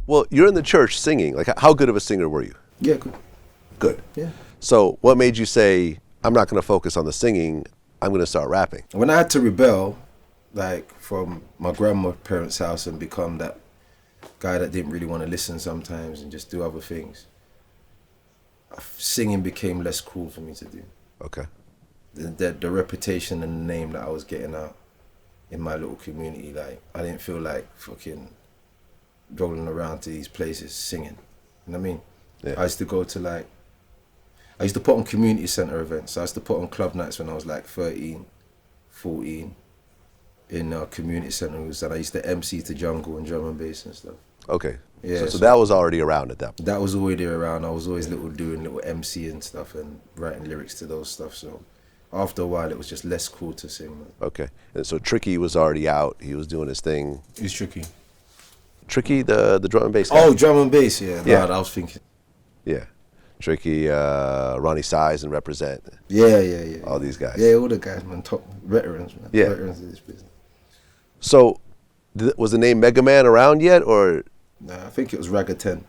Well, you're in the church singing. Like, how good of a singer were you? Yeah, good. Good. Yeah. So what made you say, I'm not going to focus on the singing, I'm going to start rapping? When I had to rebel, like from my grandparents' house and become that guy that didn't really want to listen sometimes and just do other things, singing became less cool for me to do. Okay. The reputation and the name that I was getting out in my little community, like, I didn't feel like fucking rolling around to these places singing. You know what I mean? Yeah. I used to go to I used to put on community centre events. I used to put on club nights when I was like 13, 14 in community centres, and I used to MC to jungle and drum and bass and stuff. Okay. Yeah. So that was already around at that point. That was already around. I was always doing little MC and stuff and writing lyrics to those stuff. So after a while, it was just less cool to sing, man. Okay. And so Tricky was already out. He was doing his thing. Who's Tricky? Tricky, the drum and bass guy. Oh, drum and bass, yeah. Yeah. Nah, I was thinking. Yeah. Tricky, Ronnie Size and Represent. Yeah. All these guys. Yeah, all the guys, man. Top veterans, man. Yeah. Veterans of this business. So was the name Megaman around yet, or? Nah, I think it was Raga 10.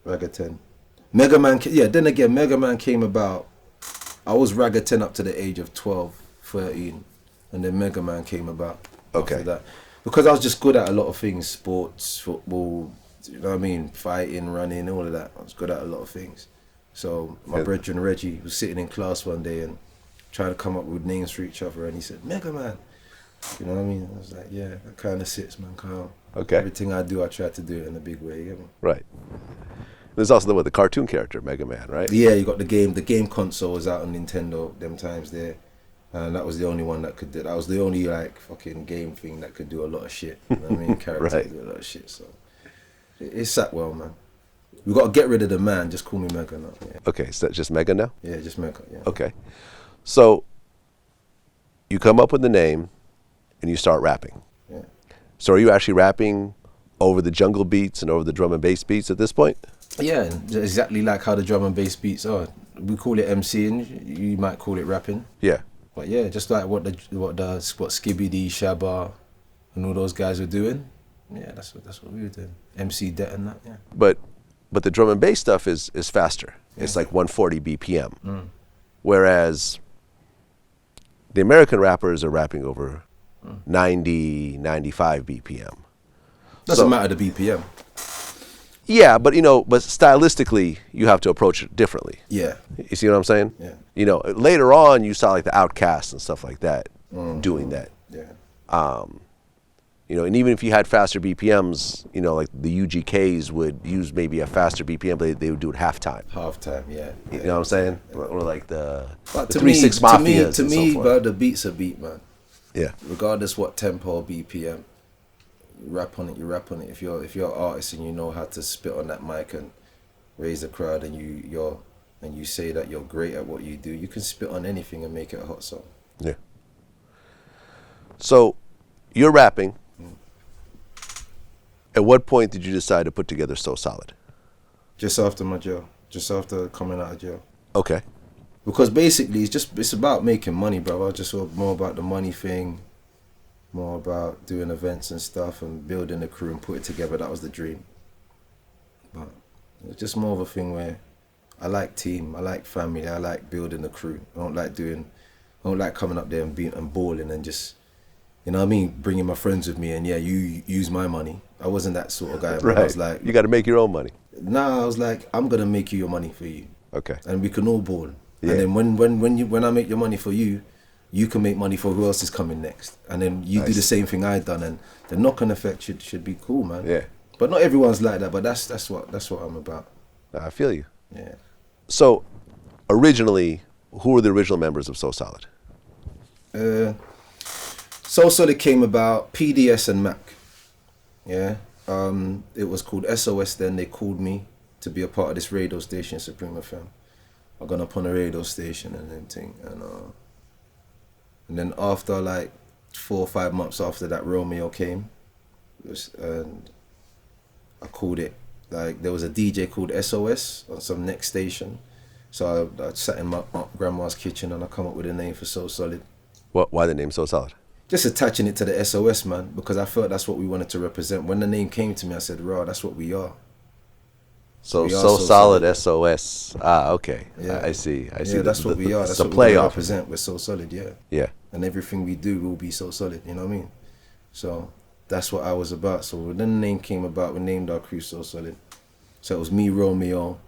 Megaman, yeah, then again, Megaman came about. I was Raga 10 up to the age of 12, 13, and then Megaman came about Okay. after that. Because I was just good at a lot of things, sports, football, you know what I mean, fighting, running, all of that. I was good at a lot of things. So my brethren Reggie was sitting in class one day and trying to come up with names for each other, and he said, Megaman. You know what I mean? I was like, yeah, that kind of sits, man, calm. Okay. Everything I do, I try to do it in a big way, you get me? Right. There's also the cartoon character, Mega Man, right? Yeah, you got the game console was out on Nintendo them times there. And that was the only one that could do that. Was the only like fucking game thing that could do a lot of shit. You know what I mean? Character Right. do a lot of shit. So it sat well, man. We got to get rid of the man. Just call me Mega now. Yeah, Okay, so that's just Mega now? yeah, just Mega. Yeah. Okay. So you come up with the name and you start rapping. Yeah. So are you actually rapping over the jungle beats and over the drum and bass beats at this point? Yeah, exactly like how the drum and bass beats are. We call it MCing. You might call it rapping. Yeah. But yeah, just like what Skibby D, Shabba, and all those guys were doing. Yeah, that's what we were doing. MC Det and that. Yeah. But the drum and bass stuff is faster. Yeah. It's like 140 BPM. Whereas the American rappers are rapping over 90, 95 BPM. Doesn't matter the BPM. Yeah, but but stylistically you have to approach it differently. Yeah. You see what I'm saying? Yeah. Later on you saw like the Outcasts and stuff like that doing that. Yeah. And even if you had faster BPMs, like the UGKs would use maybe a faster BPM, but they would do it halftime. Halftime, yeah. You know what I'm saying? Or like the But the 3-6 Mafias. to and so me, forth. bro, the beat's a beat, man. Yeah. Regardless what tempo or BPM, you rap on it. If you're an artist and you know how to spit on that mic and raise the crowd, and you say that you're great at what you do, you can spit on anything and make it a hot song. Yeah. So you're rapping. At what point did you decide to put together So Solid? Just after my jail. Just after coming out of jail. Okay. Because basically it's about making money, bro. I was just more about the money thing, more about doing events and stuff and building a crew and put it together. That was the dream. But it was just more of a thing where I like team, I like family, I like building a crew. I don't like coming up there and balling and just, you know what I mean, bringing my friends with me and yeah, you use my money. I wasn't that sort of guy. But Right. I was like, you got to make your own money. nah, I was like, I'm gonna make you your money for you. Okay. And we can all ball. Yeah. And then when I make your money for you, you can make money for who else is coming next. And then you do Nice. the same thing I done, and the knock-on effect should be cool, man. Yeah. But not everyone's like that. But that's what I'm about. I feel you. Yeah. So originally, who were the original members of So Solid? So Solid came about PDS and Mac. Yeah. It was called SOS then. They called me to be a part of this radio station, Supreme FM. I got up on a radio station and everything, and then after like 4 or 5 months after that, Romeo came, and I called it, like there was a DJ called SOS on some next station, so I sat in my grandma's kitchen and I come up with a name for So Solid. Why the name So Solid? just attaching it to the SOS, man, because I felt that's what we wanted to represent. When the name came to me, I said, "Raw, that's what we are." So We are so So solid Solid. SOS. Ah, okay. Yeah. I see. I see. Yeah, that's what we are. It's That's a what we play want to off. represent. We're so solid, yeah. Yeah. And everything we do will be so solid. You know what I mean? So that's what I was about. So when the name came about, we named our crew So Solid. So it was me, Romeo,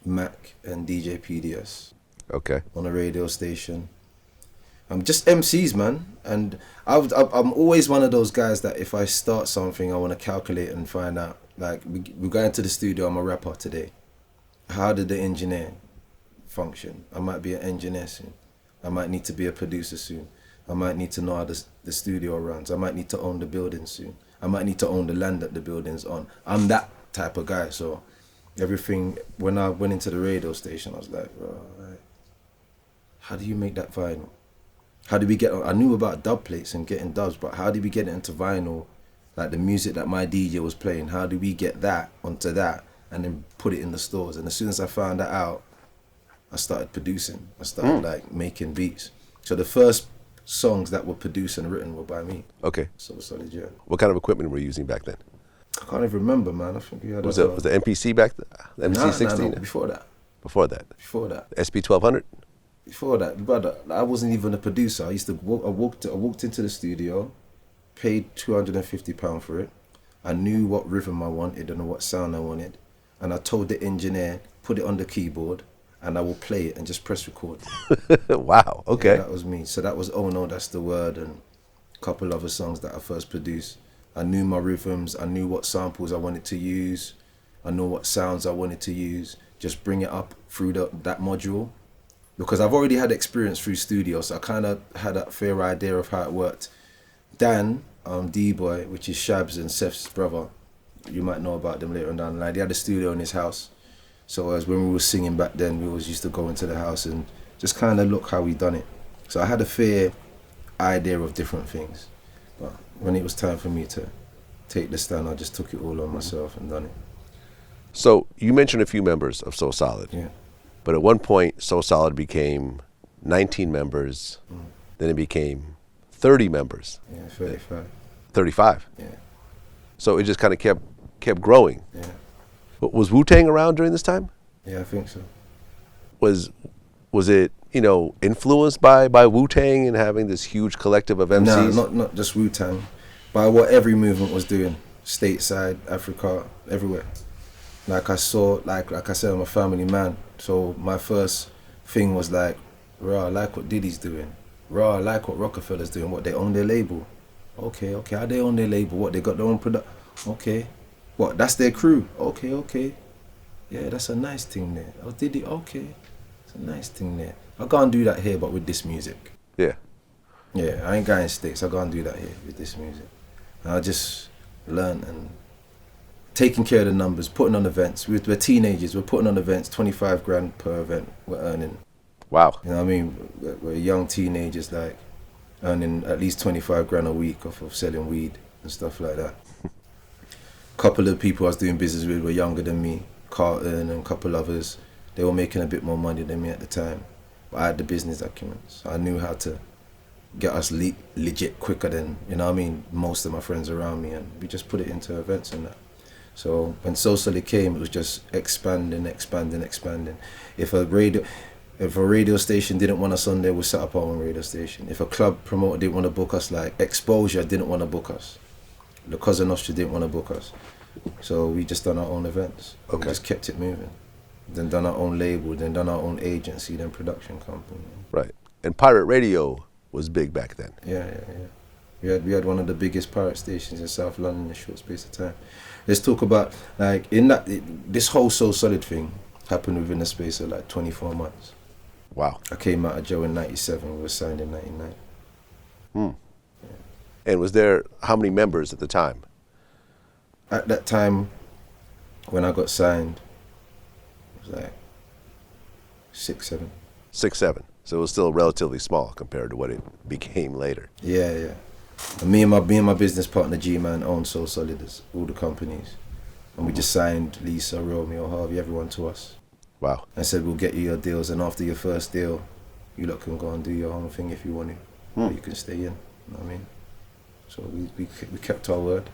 Mac, and DJ PDS Okay. on a radio station. Just MCs, man. And I'm always one of those guys that if I start something, I want to calculate and find out. Like, we're going to the studio, I'm a rapper today. How did the engineer function? I might be an engineer soon. I might need to be a producer soon. I might need to know how the studio runs. I might need to own the building soon. I might need to own the land that the building's on. I'm that type of guy. So everything, when I went into the radio station, I was like, right, how do you make that vinyl? How did we get, I knew about dub plates and getting dubs, but how did we get it into vinyl? Like the music that my DJ was playing, how did we get that onto that and then put it in the stores? And as soon as I found that out, I started producing. I started like making beats. So the first songs that were produced and written were by me. Okay. So Solid, yeah. What kind of equipment were you using back then? I can't even remember, man. I think we had Was the MPC back then? The MPC 16? No, before that. Before that? Before that. SP 1200? Before that, brother, I wasn't even a producer. I used to I walked into the studio, paid £250 for it. I knew what rhythm I wanted and what sound I wanted, and I told the engineer, put it on the keyboard, and I will play it and just press record. Wow. Okay. Yeah, that was me. So that was Oh No, That's the Word, and a couple other songs that I first produced. I knew my rhythms. I knew what samples I wanted to use. I know what sounds I wanted to use. Just bring it up through that module. Because I've already had experience through studio, so I kind of had a fair idea of how it worked. Dan, D-Boy, which is Shabs and Seth's brother, you might know about them later on down the line. They had a studio in his house. So as when we were singing back then, we always used to go into the house and just kind of look how we done it. So I had a fair idea of different things. But when it was time for me to take the stand, I just took it all on myself and done it. So you mentioned a few members of So Solid. Yeah. But at one point, So Solid became 19 members. Then it became 30 members. Yeah, 35. 35. Yeah. So it just kind of kept growing. Yeah. But was Wu-Tang around during this time? Yeah, I think so. Was it, influenced by Wu-Tang and having this huge collective of MCs? No, not just Wu-Tang, by what every movement was doing, stateside, Africa, everywhere. Like I saw, like I said, I'm a family man. So my first thing was like, raw, I like what Diddy's doing. Raw, I like what Roc-A-Fella's doing. What, they own their label. Okay, how they own their label? What, they got their own product? Okay. What, that's their crew? Okay. Yeah, that's a nice thing there. Oh, Diddy, okay. It's a nice thing there. I can't do that here, but with this music. Yeah. Yeah, I ain't going States. I can't do that here with this music. And I just learned and taking care of the numbers, putting on events. We're teenagers, we're putting on events, 25 grand per event we're earning. Wow. You know what I mean? We're young teenagers, like, earning at least 25 grand a week off of selling weed and stuff like that. Couple of people I was doing business with were younger than me, Carlton and a couple others. They were making a bit more money than me at the time. But I had the business documents. I knew how to get us legit quicker than, most of my friends around me, and we just put it into events and that. So when So Solid came, it was just expanding. If a radio station didn't want us on there, we set up our own radio station. If a club promoter didn't want to book us, like Exposure didn't want to book us, La Cosa Nostra didn't want to book us, so we just done our own events. Okay. We just kept it moving. Then done our own label, then done our own agency, then production company. Right. And pirate radio was big back then. Yeah. We had one of the biggest pirate stations in South London in a short space of time. Let's talk about, like, this whole So Solid thing happened within the space of like 24 months. Wow. I came out of jail in 97, we were signed in 99. Yeah. And was there how many members at the time? At that time, when I got signed, it was like 6, 7. 6, 7. So it was still relatively small compared to what it became later. Yeah. And me and my business partner G-Man owned So Solid, as all the companies. And we just signed Lisa, Romeo, Harvey, everyone to us. Wow. And said, we'll get you your deals, and after your first deal, you lot can go and do your own thing if you want to. Or you can stay in. You know what I mean? So we kept our word.